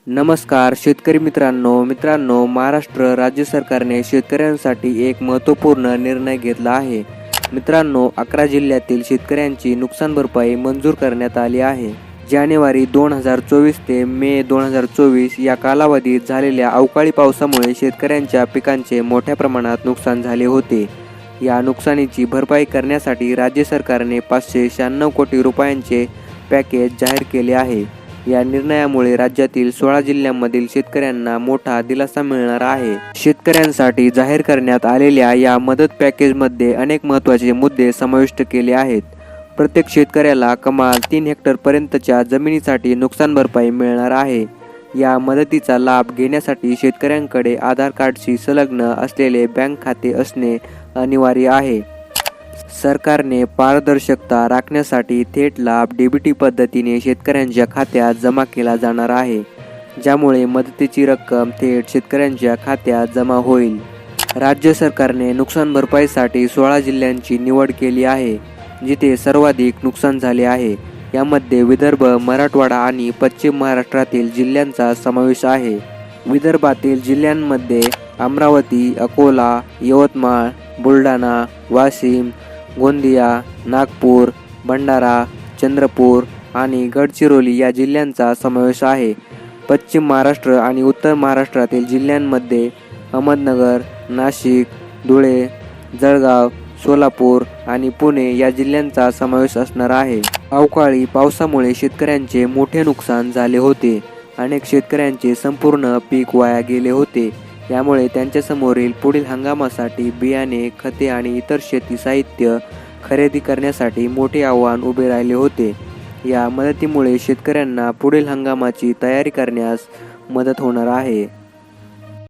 नमस्कार शेतकरी मित्रांनो, महाराष्ट्र राज्य सरकारने शेतकऱ्यांसाठी एक महत्त्वपूर्ण निर्णय घेतला आहे। मित्रांनो, 11 जिल्ह्यातील शेतकऱ्यांची नुकसान भरपाई मंजूर करण्यात आली आहे। जानेवारी 2024 ते मे 2024 या कालावधीत झालेल्या अवकाळी पावसामुळे शेतकऱ्यांच्या पिकांचे मोठ्या प्रमाणात नुकसान झाले होते। या नुकसानीची भरपाई करण्यासाठी राज्य सरकारने 596 कोटी रुपयांचे पॅकेज जाहीर केले आहे। या निर्णयामुळे राज्यातील 16 जिल्ह्यांमधील शेतकऱ्यांना मोठा दिलासा मिळणार आहे। शेतकऱ्यांसाठी जाहीर करण्यात आलेल्या या मदत पॅकेजमध्ये अनेक महत्त्वाचे मुद्दे समाविष्ट केले आहेत। प्रत्येक शेतकऱ्याला कमाल 3 हेक्टर पर्यंतच्या जमिनीसाठी नुकसान भरपाई मिळणार आहे। या मदतीचा लाभ घेण्यासाठी शेतकऱ्यांकडे आधार कार्डशी संलग्न असलेले बँक खाते असणे अनिवार्य आहे। सरकारने पारदर्शकता राखण्यासाठी थेट लाभ डीबीटी पद्धतीने शेतकऱ्यांच्या खात्यात जमा केला जाणार आहे, ज्यामुळे मदतीची रक्कम थेट शेतकऱ्यांच्या खात्यात जमा होईल। राज्य सरकारने नुकसान भरपाईसाठी 16 जिल्ह्यांची निवड केली आहे, जिथे सर्वाधिक नुकसान झाले आहे। यामध्ये विदर्भ, मराठवाडा आणि पश्चिम महाराष्ट्रातील जिल्ह्यांचा समावेश आहे। विदर्भातील जिल्ह्यांमध्ये अमरावती, अकोला, यवतमाळ, बुलढाणा, वाशिम, गोंदिया, नागपूर, भंडारा, चंद्रपूर आणि गडचिरोली या जिल्ह्यांचा समावेश आहे। पश्चिम महाराष्ट्र आणि उत्तर महाराष्ट्रातील जिल्ह्यांमध्ये अहमदनगर, नाशिक, धुळे, जळगाव, सोलापूर आणि पुणे या जिल्ह्यांचा समावेश असणार आहे। अवकाळी पावसामुळे शेतकऱ्यांचे मोठे नुकसान झाले होते। अनेक शेतकऱ्यांचे संपूर्ण पीक वाया गेले होते। यामुळे त्यांच्यासमोरील पुढील हंगामासाठी बियाणे, खते आणि इतर शेती साहित्य खरेदी करण्यासाठी मोठे आव्हान उभे राहिले होते। या मदतीमुळे शेतकऱ्यांना पुढील हंगामाची तयारी करण्यास मदत होणार आहे।